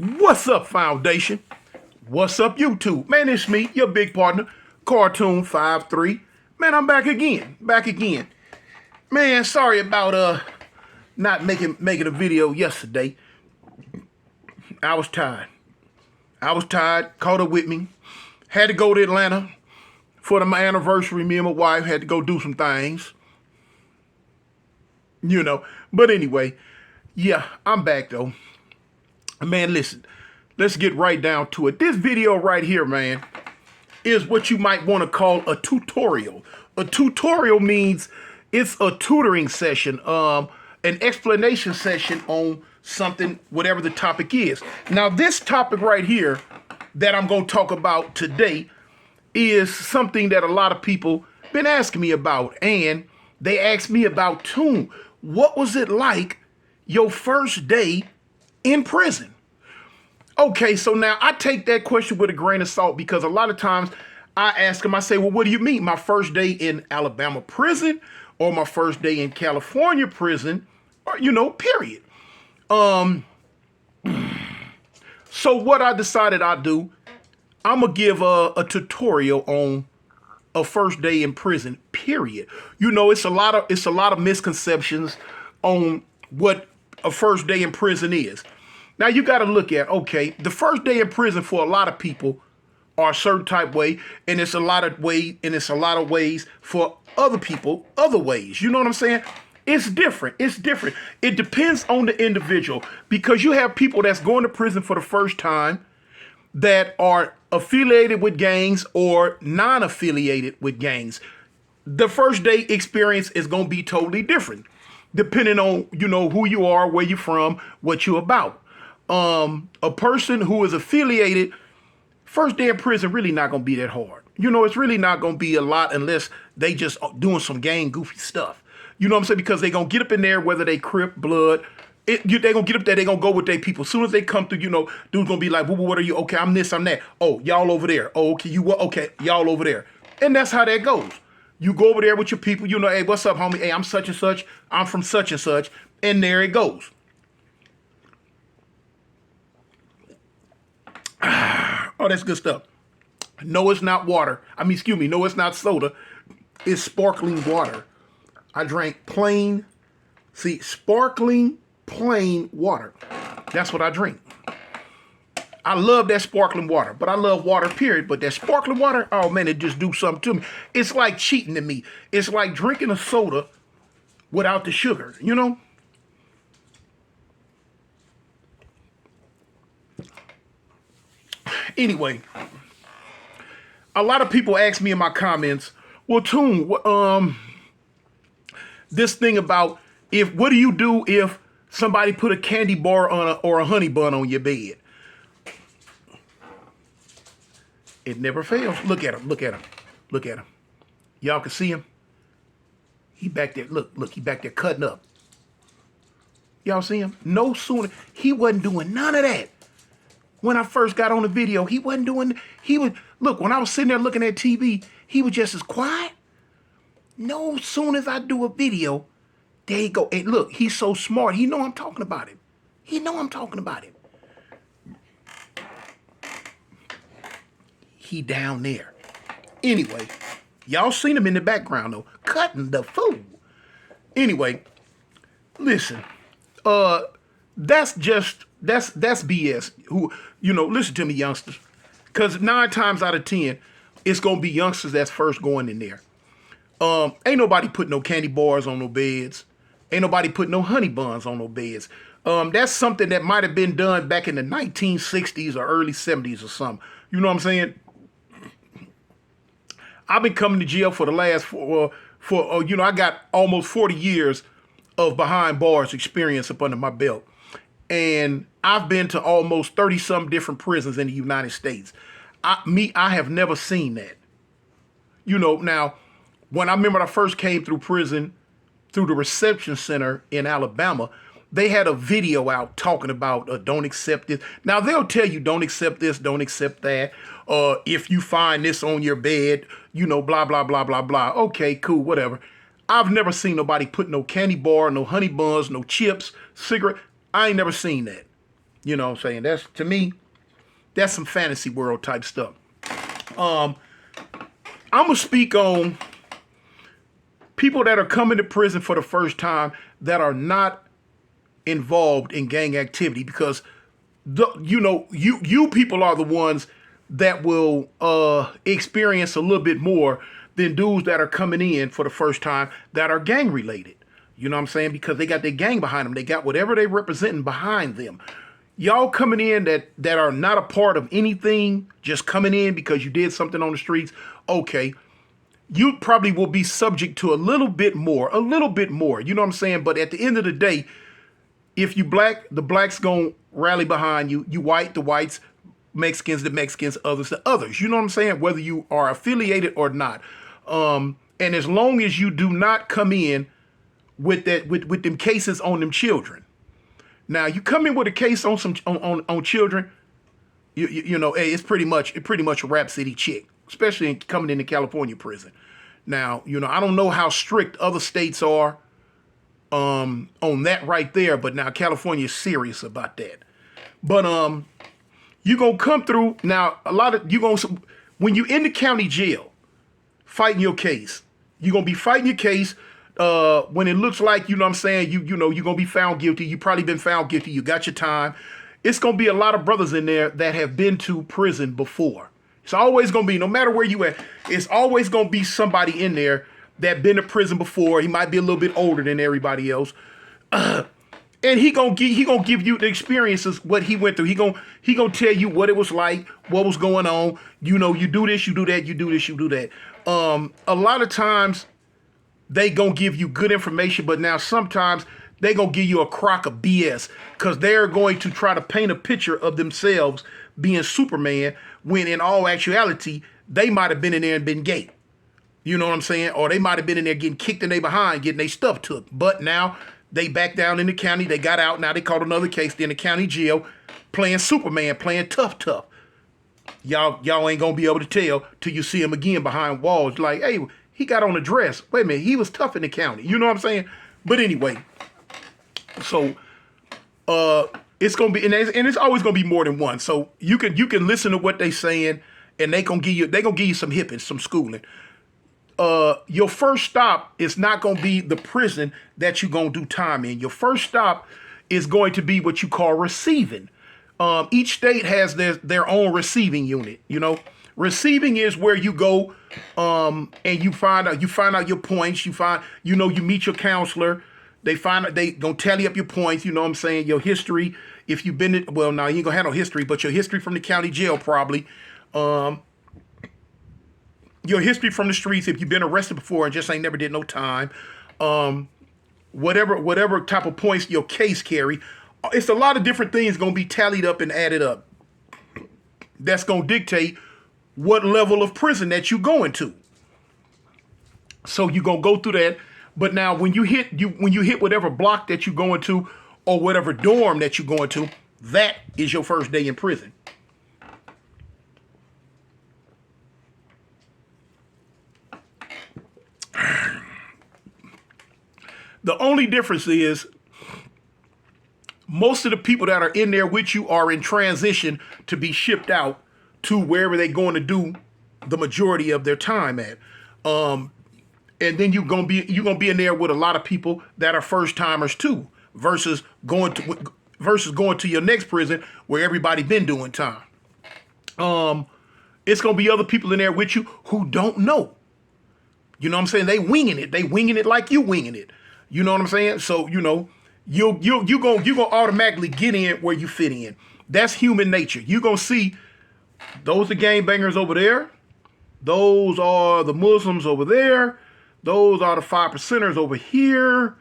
What's up, Foundation? What's up, YouTube? Man, it's me, your big partner, Cartoon53. Man, I'm back again. Man, sorry about not making a video yesterday. I was tired. Caught up with me. Had to go to Atlanta for my anniversary. Me and my wife had to go do some things. But anyway, yeah, I'm back though. Man, listen, let's get right down to it. This video right here, man, is what you might want to call a tutorial. A tutorial means it's a tutoring session, an explanation session on something, whatever the topic is. Now, this topic right here that I'm going to talk about today is something that a lot of people been asking me about, and they asked me about too. What was it like your first day in prison? Okay, so now I take that question with a grain of salt because a lot of times I ask them, I say, well, what do you mean? My first day in Alabama prison or my first day in California prison, or, period. So what I decided I'd do, I'm going to give a tutorial on a first day in prison, period. It's a lot of misconceptions on what a first day in prison is. Now you got to look at, okay, the first day in prison for a lot of people are a certain type way, and it's a lot of ways for other people, other ways. You know what I'm saying? It's different. It depends on the individual, because you have people that's going to prison for the first time that are affiliated with gangs or non-affiliated with gangs. The first day experience is going to be totally different, depending on, who you are, where you're from, what you're about. A person who is affiliated, first day in prison really not going to be that hard. It's really not going to be a lot unless they just doing some gang goofy stuff. You know what I'm saying? Because they going to get up in there, whether they Crip, Blood, they going to get up there, they going to go with their people. As soon as they come through, dude's going to be like, what are you? Okay, I'm this, I'm that. Oh, y'all over there. Oh, okay, you what? Okay, y'all over there. And that's how that goes. You go over there with your people, hey, what's up, homie? Hey, I'm such and such. I'm from such and such. And there it goes. Oh, that's good stuff. No, it's not water. No, it's not soda. It's sparkling water. I drank sparkling plain water. That's what I drink. I love that sparkling water, but I love water, period. But that sparkling water, oh man, it just do something to me. It's like cheating to me. It's like drinking a soda without the sugar, Anyway, a lot of people ask me in my comments, well, Toon, this thing about what do you do if somebody put a candy bar on or a honey bun on your bed? It never fails. Look at him. Y'all can see him. He back there. Look, he back there cutting up. Y'all see him? No sooner. He wasn't doing none of that. When I first got on the video, when I was sitting there looking at TV, he was just as quiet. No soon as I do a video, there you go. And look, he's so smart. He know I'm talking about him. He down there. Anyway, y'all seen him in the background though, cutting the food. Anyway, listen, that's BS. Listen to me, youngsters. Because 9 times out of 10, it's going to be youngsters that's first going in there. Ain't nobody putting no candy bars on no beds. Ain't nobody putting no honey buns on no beds. That's something that might have been done back in the 1960s or early 70s or something. You know what I'm saying? I've been coming to jail for the last, I got almost 40 years of behind bars experience up under my belt. And I've been to almost 30-some different prisons in the United States. I have never seen that. Now, when I first came through prison, through the reception center in Alabama, they had a video out talking about don't accept this. Now, they'll tell you don't accept this, don't accept that. If you find this on your bed, blah, blah, blah, blah, blah. Okay, cool, whatever. I've never seen nobody put no candy bar, no honey buns, no chips, cigarette. I ain't never seen that. You know what I'm saying? That's, to me, that's some fantasy world type stuff. Um, I'm gonna speak on people that are coming to prison for the first time that are not involved in gang activity, because you people are the ones that will experience a little bit more than dudes that are coming in for the first time that are gang related. You know what I'm saying? Because they got their gang behind them. They got whatever they representing behind them. Y'all coming in that are not a part of anything, just coming in because you did something on the streets, okay, you probably will be subject to a little bit more, you know what I'm saying? But at the end of the day, if you black, the blacks gonna rally behind you. You white, the whites, Mexicans, the Mexicans, others, the others. You know what I'm saying? Whether you are affiliated or not. And as long as you do not come in with that, with them cases on them children. Now you come in with a case on some on children, you know, hey, it's pretty much a rap city chick, especially coming into California prison. Now, you know, I don't know how strict other states are on that right there, but now California is serious about that. But you gonna come through now. A lot of you gonna, when you in the county jail fighting your case, you gonna be fighting your case. When it looks like, you know what I'm saying, you know you're gonna be found guilty. You probably been found guilty. You got your time. It's gonna be a lot of brothers in there that have been to prison before. It's always gonna be, no matter where you at, it's always gonna be somebody in there that been to prison before. He might be a little bit older than everybody else. And he gonna give you the experiences, what he went through. He gonna tell you what it was like, what was going on. You know, you do this, you do that, you do this, you do that. A lot of times they gonna give you good information, but now sometimes they gonna give you a crock of BS, because they're going to try to paint a picture of themselves being Superman, when in all actuality they might have been in there and been gay. You know what I'm saying? Or they might have been in there getting kicked in their behind, getting their stuff took. But now they back down in the county. They got out. Now they caught another case. They're in the county jail playing Superman, playing tough. Y'all ain't going to be able to tell till you see him again behind walls. Like, hey, he got on a dress. Wait a minute. He was tough in the county. You know what I'm saying? But anyway, so it's going to be, and it's always going to be more than one. So you can listen to what they saying, and they going to give you some hipping, some schooling. Your first stop is not going to be the prison that you're going to do time in. Your first stop is going to be what you call receiving. Each state has their own receiving unit. You know, receiving is where you go, and you find out your points. You meet your counselor. They gonna tally up your points. You know what I'm saying? Your history. If you've been, now you ain't gonna have no history, but your history from the county jail probably. Your history from the streets, if you've been arrested before and just ain't never did no time, whatever type of points your case carry, it's a lot of different things going to be tallied up and added up. That's going to dictate what level of prison that you going to. So you're going to go through that. But now when you hit whatever block that you're going to, or whatever dorm that you're going to, that is your first day in prison. The only difference is most of the people that are in there with you are in transition to be shipped out to wherever they're going to do the majority of their time at. And then you're gonna be in there with a lot of people that are first timers too, versus going to your next prison where everybody been doing time. It's gonna be other people in there with you who don't know. You know what I'm saying? They winging it like you winging it. You know what I'm saying? So, you know, you gonna automatically get in where you fit in. That's human nature. You gonna see those are gangbangers over there. Those are the Muslims over there. Those are the 5%ers over here.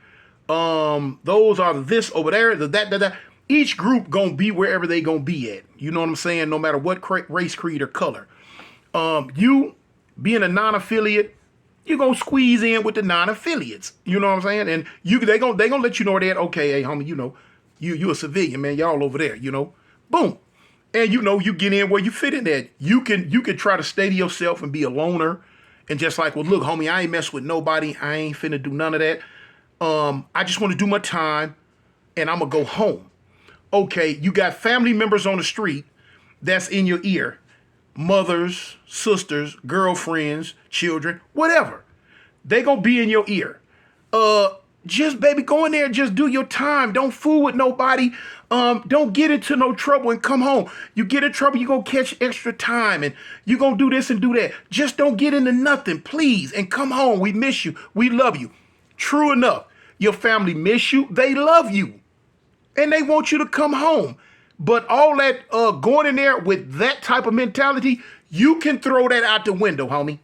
Those are the this over there. The that. Each group gonna be wherever they gonna be at. You know what I'm saying? No matter what race, creed, or color. You being a non-affiliate, you're going to squeeze in with the non-affiliates. You know what I'm saying? And they gonna let you know that, okay, hey, homie, you know, you a civilian, man. Y'all over there, you know. Boom. And, you know, you get in where you fit in at. You can try to stay to yourself and be a loner. And just like, well, look, homie, I ain't mess with nobody. I ain't finna do none of that. I just want to do my time, and I'm going to go home. Okay, you got family members on the street that's in your ear, mothers, sisters, girlfriends, children, whatever. They gonna be in your ear. Uh, just baby, go in there and just do your time. Don't fool with nobody. Don't get into no trouble and come home. You get in trouble, you gonna catch extra time and you gonna do this and do that. Just don't get into nothing, please, and come home. We miss you. We love you. True enough, your family miss you. They love you, and they want you to come home. But all that going in there with that type of mentality, you can throw that out the window, homie.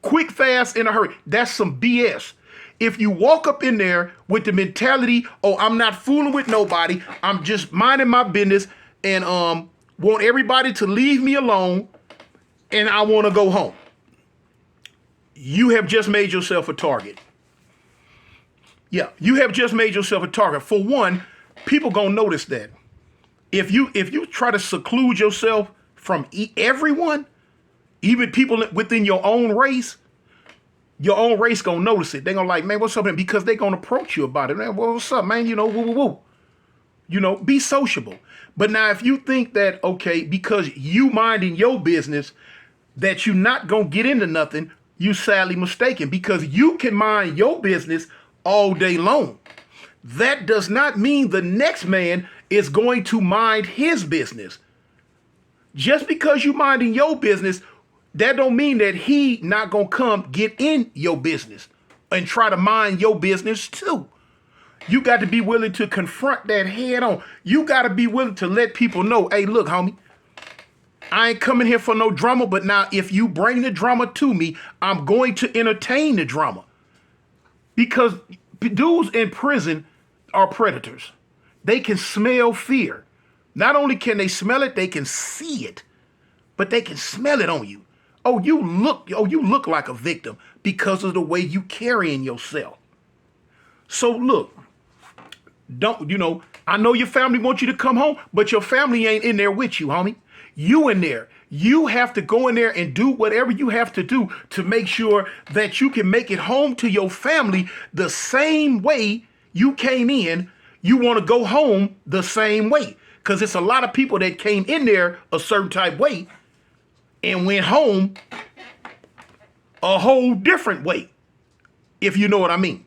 Quick, fast, in a hurry. That's some BS. If you walk up in there with the mentality, oh, I'm not fooling with nobody, I'm just minding my business and want everybody to leave me alone and I want to go home, you have just made yourself a target. Yeah, you have just made yourself a target. For one, people gonna notice that. If you try to seclude yourself from everyone, even people within your own race gonna notice it. They gonna like, man, what's up? Because they gonna approach you about it. Man, well, what's up, man? You know, woo, woo, woo. You know, be sociable. But now if you think that, okay, because you minding your business, that you're not gonna get into nothing, you sadly mistaken, because you can mind your business all day long. That does not mean the next man is going to mind his business. Just because you minding your business, that don't mean that he not gonna come get in your business and try to mind your business too. You got to be willing to confront that head on. You got to be willing to let people know, hey, look, homie, I ain't coming here for no drama, but now if you bring the drama to me, I'm going to entertain the drama. Because dudes in prison are predators. They can smell fear. Not only can they smell it, they can see it, but they can smell it on you. Oh, you look like a victim because of the way you carrying yourself. So look, I know your family wants you to come home, but your family ain't in there with you, homie. You in there. You have to go in there and do whatever you have to do to make sure that you can make it home to your family the same way you came in. You want to go home the same way. Because it's a lot of people that came in there a certain type way and went home a whole different way, if you know what I mean.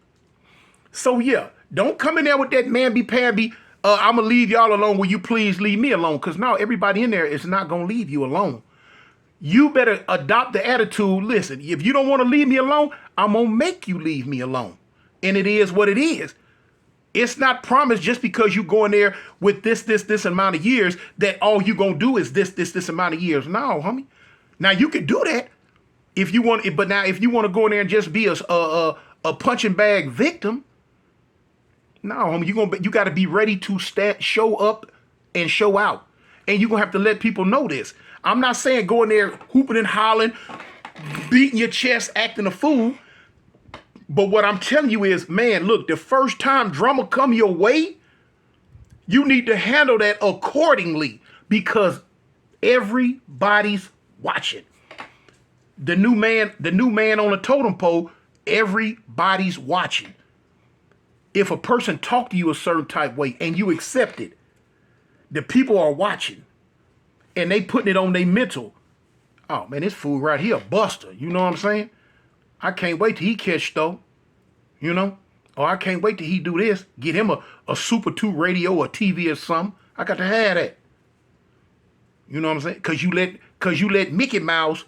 So yeah, don't come in there with that mamby-pamby, I'm going to leave y'all alone, will you please leave me alone? Because now everybody in there is not going to leave you alone. You better adopt the attitude, listen, if you don't want to leave me alone, I'm going to make you leave me alone. And it is what it is. It's not promised just because you go in there with this amount of years that all you going to do is this amount of years. No, homie. Now you can do that if you want, but now if you want to go in there and just be a punching bag victim, no, homie, you got to be ready to show up and show out. And you're going to have to let people know this. I'm not saying go in there hooping and hollering, beating your chest, acting a fool. But what I'm telling you is, man, look, the first time drama come your way, you need to handle that accordingly because everybody's watching. The new man on the totem pole, everybody's watching. If a person talk to you a certain type way and you accept it, the people are watching and they putting it on their mental. Oh man, this fool right here, buster. You know what I'm saying? I can't wait till he catch though, you know? Or I can't wait till he do this. Get him a Super 2 radio or TV or something. I got to have that. You know what I'm saying? Cause you let Mickey Mouse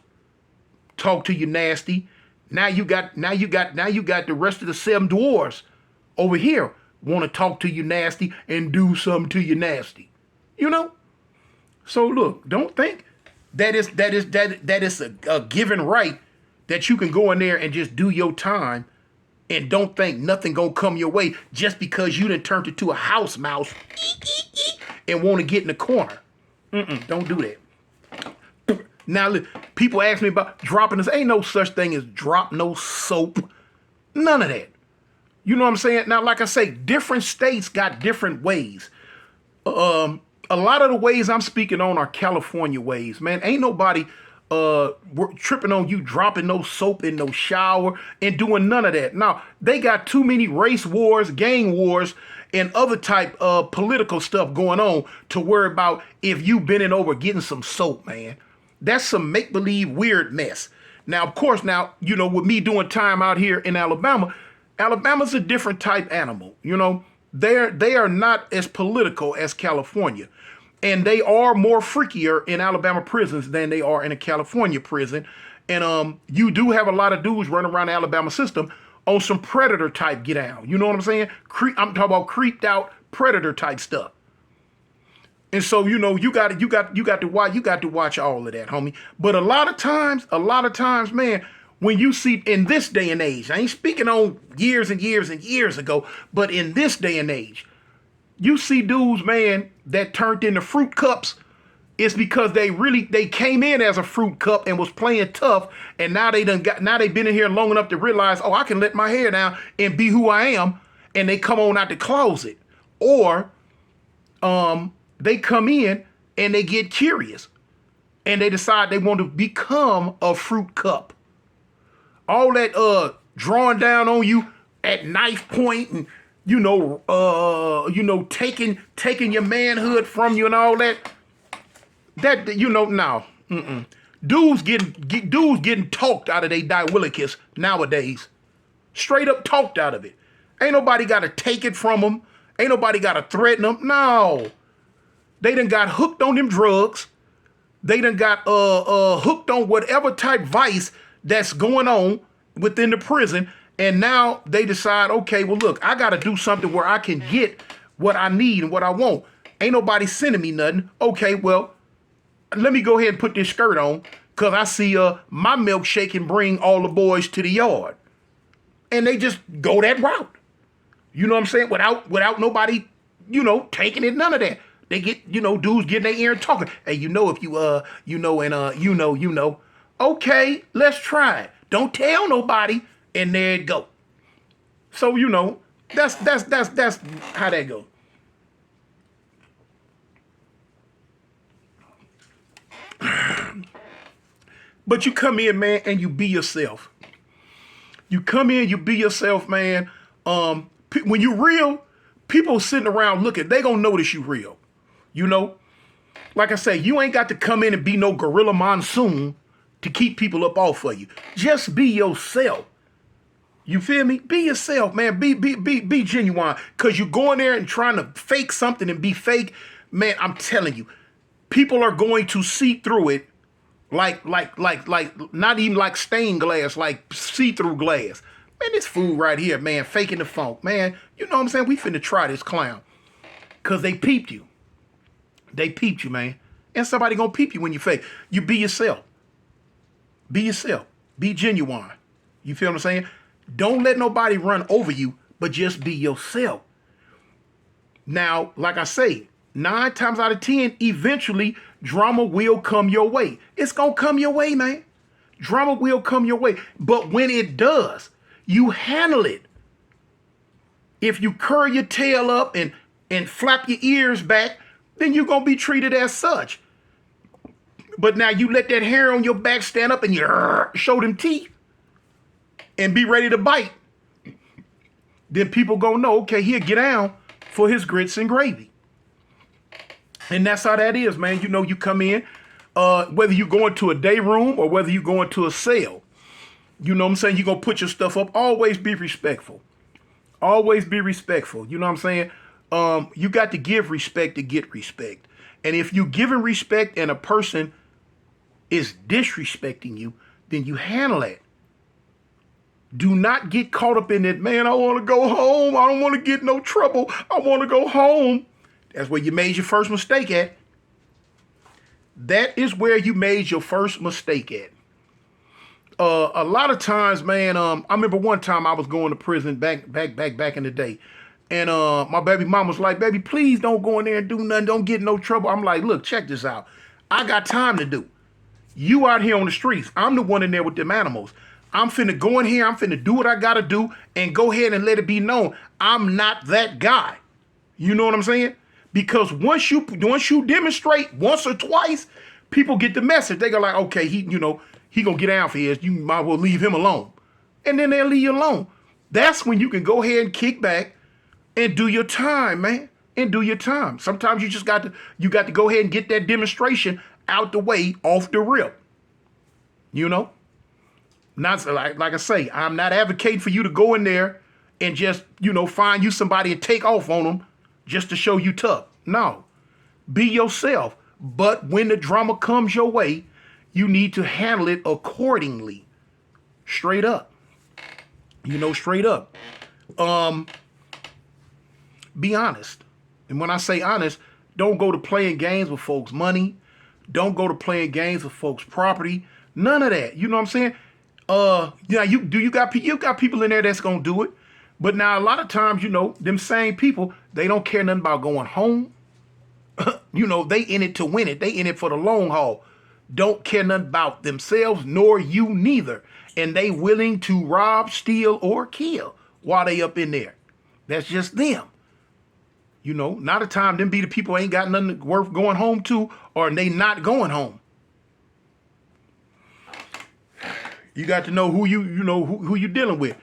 talk to you nasty. Now you got the rest of the 7 dwarves over here want to talk to you nasty and do something to you nasty. You know? So look, don't think that is a given right that you can go in there and just do your time and don't think nothing gonna come your way just because you done turned it to a house mouse and want to get in the corner. Don't do that. Now, look, people ask me about dropping this. Ain't no such thing as drop no soap. None of that. You know what I'm saying? Now, like I say, different states got different ways. A lot of the ways I'm speaking on are California ways, man. Ain't nobody tripping on you dropping no soap in no shower and doing none of that. Now, they got too many race wars, gang wars, and other type of political stuff going on to worry about if you bending over getting some soap, man. That's some make-believe weird mess. Now, of course, with me doing time out here in Alabama, Alabama's a different type animal. They are not as political as California. And they are more freakier in Alabama prisons than they are in a California prison. And you do have a lot of dudes running around the Alabama system on some predator type get down. You know what I'm saying? I'm talking about creeped out predator type stuff. And so, you got to watch all of that, homie. But a lot of times, man, when you see in this day and age, I ain't speaking on years and years and years ago, but in this day and age, you see dudes, man, that turned into fruit cups. It's because they came in as a fruit cup and was playing tough, and now they've been in here long enough to realize, oh, I can let my hair down and be who I am, and they come on out the closet. Or they come in and they get curious and they decide they want to become a fruit cup. All that drawing down on you at knife point and taking your manhood from you and all that. No. Dudes getting talked out of their diawilicus nowadays. Straight up talked out of it. Ain't nobody got to take it from them. Ain't nobody got to threaten them. No. They done got hooked on them drugs. They done got hooked on whatever type vice that's going on within the prison. And now they decide, okay, well, look, I got to do something where I can get what I need and what I want. Ain't nobody sending me nothing. Okay, well, let me go ahead and put this skirt on because I see my milkshake and bring all the boys to the yard. And they just go that route. You know what I'm saying? Without nobody, taking it, none of that. They get, dudes getting their ear and talking. Hey, if you, okay, let's try it. Don't tell nobody. And there it go. So, that's how that goes. But you come in, man, and you be yourself. You come in, you be yourself, man. When you real, people sitting around looking, they gonna notice you real. Like I say, you ain't got to come in and be no gorilla monsoon to keep people up off of you. Just be yourself. You feel me? Be yourself, man. Be genuine. Cause you going there and trying to fake something and be fake, man. I'm telling you, people are going to see through it, like not even like stained glass, like see-through glass. Man, this fool right here, man, faking the funk, man. You know what I'm saying? We finna try this clown, cause they peeped you. They peeped you, man. And somebody gonna peep you when you fake. You be yourself. Be yourself. Be genuine. You feel what I'm saying? Don't let nobody run over you, but just be yourself. Now, like I say, 9 times out of 10, eventually drama will come your way. It's gonna come your way, man. Drama will come your way. But when it does, you handle it. If you curl your tail up and flap your ears back, then you're going to be treated as such. But now you let that hair on your back stand up and you show them teeth and be ready to bite. Then people going to know, okay, he'll get down for his grits and gravy. And that's how that is, man. You come in, whether you go into a day room or whether you go into a cell. You know what I'm saying? You're going to put your stuff up. Always be respectful. Always be respectful. You know what I'm saying? You got to give respect to get respect. And if you giving respect and a person is disrespecting you, then you handle it. Do not get caught up in it. Man, I want to go home. I don't want to get no trouble. I want to go home. That's where you made your first mistake at. That is where you made your first mistake at. A lot of times, man, I remember one time I was going to prison back in the day. And my baby mom was like, baby, please don't go in there and do nothing. Don't get in no trouble. I'm like, look, check this out. I got time to do. You out here on the streets. I'm the one in there with them animals. I'm finna go in here. I'm finna do what I got to do and go ahead and let it be known. I'm not that guy. You know what I'm saying? Because once you demonstrate once or twice, people get the message. They go like, okay, he gonna get down for his. You might as well leave him alone. And then they'll leave you alone. That's when you can go ahead and kick back, and do your time, man. And do your time. Sometimes you got to go ahead and get that demonstration out the way off the rip. You know? Not like I say, I'm not advocating for you to go in there and just, find you somebody and take off on them just to show you tough. No. Be yourself. But when the drama comes your way, you need to handle it accordingly. Straight up. Straight up. Be honest. And when I say honest, don't go to playing games with folks' money. Don't go to playing games with folks' property. None of that. You know what I'm saying? You got people in there that's gonna do it. But now a lot of times, them same people, they don't care nothing about going home. They in it to win it. They in it for the long haul. Don't care nothing about themselves, nor you neither. And they willing to rob, steal, or kill while they up in there. That's just them. Not a time them be the people ain't got nothing worth going home to, or they not going home. You got to know who who you dealing with.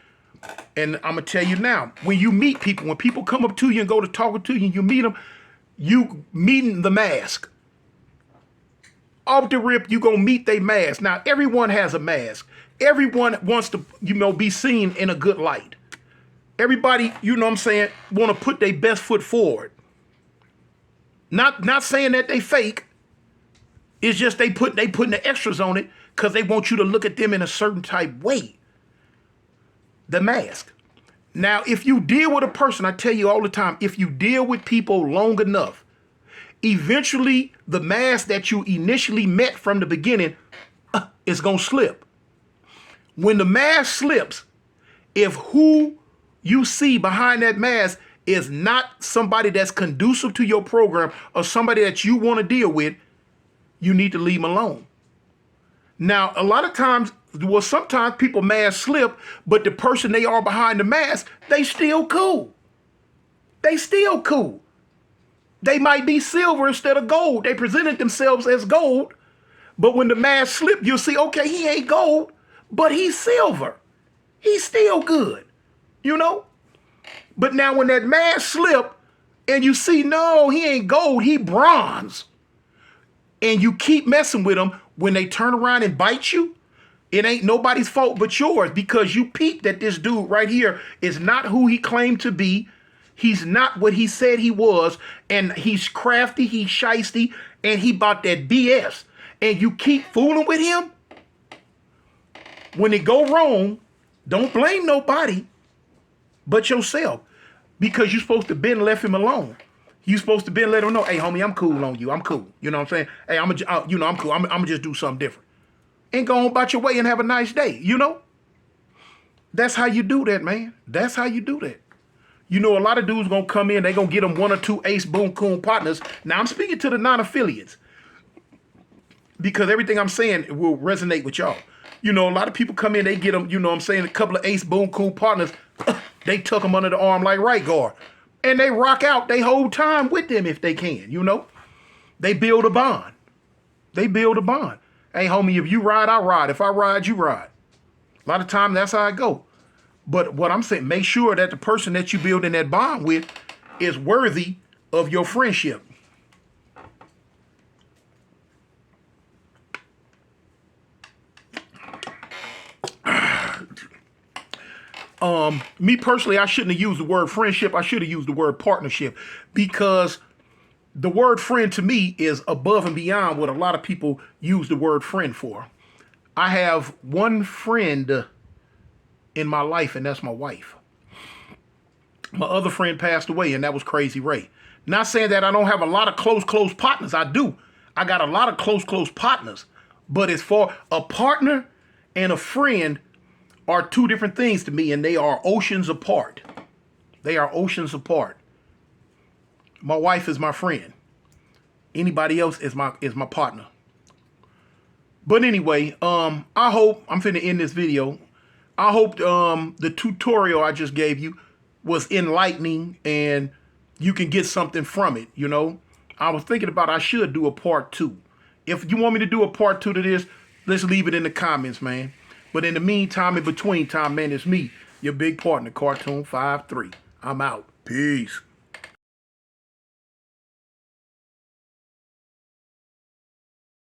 And I'm gonna tell you now, when you meet people, when people come up to you and go to talking to you, and you meet them, you meeting the mask. Off the rip, you gonna meet they mask. Now, everyone has a mask. Everyone wants to, be seen in a good light. Everybody, want to put their best foot forward. Not saying that they fake. It's just they putting the extras on it because they want you to look at them in a certain type way. The mask. Now, if you deal with a person, I tell you all the time, if you deal with people long enough, eventually the mask that you initially met from the beginning is going to slip. When the mask slips, if who you see behind that mask is not somebody that's conducive to your program or somebody that you want to deal with, you need to leave them alone. Now, a lot of times, sometimes people mask slip, but the person they are behind the mask, they still cool. They still cool. They might be silver instead of gold. They presented themselves as gold, but when the mask slip, you'll see, okay, he ain't gold, but he's silver. He's still good, But now when that mask slip and you see, no, he ain't gold, he bronze, and you keep messing with him, when they turn around and bite you, it ain't nobody's fault but yours, because you peeped that this dude right here is not who he claimed to be. He's not what he said he was, and he's crafty, he's shiesty, and he bought that BS. And you keep fooling with him. When it go wrong, don't blame nobody but yourself, because you're supposed to been left him alone. You're supposed to been let him know, hey, homie, I'm cool on you. I'm cool. You know what I'm saying? Hey, I'm cool. I'm gonna just do something different. And go on about your way and have a nice day. That's how you do that, man. That's how you do that. A lot of dudes gonna come in, they gonna get them one or two Ace Boon Coon partners. Now I'm speaking to the non-affiliates, because everything I'm saying will resonate with y'all. A lot of people come in, they get them, a couple of Ace Boon Coon partners, they tuck them under the arm like right guard. And they rock out they whole time with them if they can, They build a bond. Hey, homie, if you ride, I ride. If I ride, you ride. A lot of times that's how I go. But what I'm saying, make sure that the person that you building that bond with is worthy of your friendship. Me personally, I shouldn't have used the word friendship. I should have used the word partnership, because the word friend to me is above and beyond what a lot of people use the word friend for. I have one friend in my life, and that's my wife. My other friend passed away, and that was Crazy Ray. Not saying that I don't have a lot of close partners. I do. I got a lot of close partners. But as far a partner and a friend are two different things to me, and they are oceans apart. They are oceans apart. My wife is my friend. Anybody else is my partner. But anyway, I hope, I'm finna end this video. I hope the tutorial I just gave you was enlightening and you can get something from it, I was thinking about I should do a part 2. If you want me to do a part 2 to this, let's leave it in the comments, man. But in the meantime, in between time, man, it's me, your big partner, Cartoon 53. I'm out. Peace.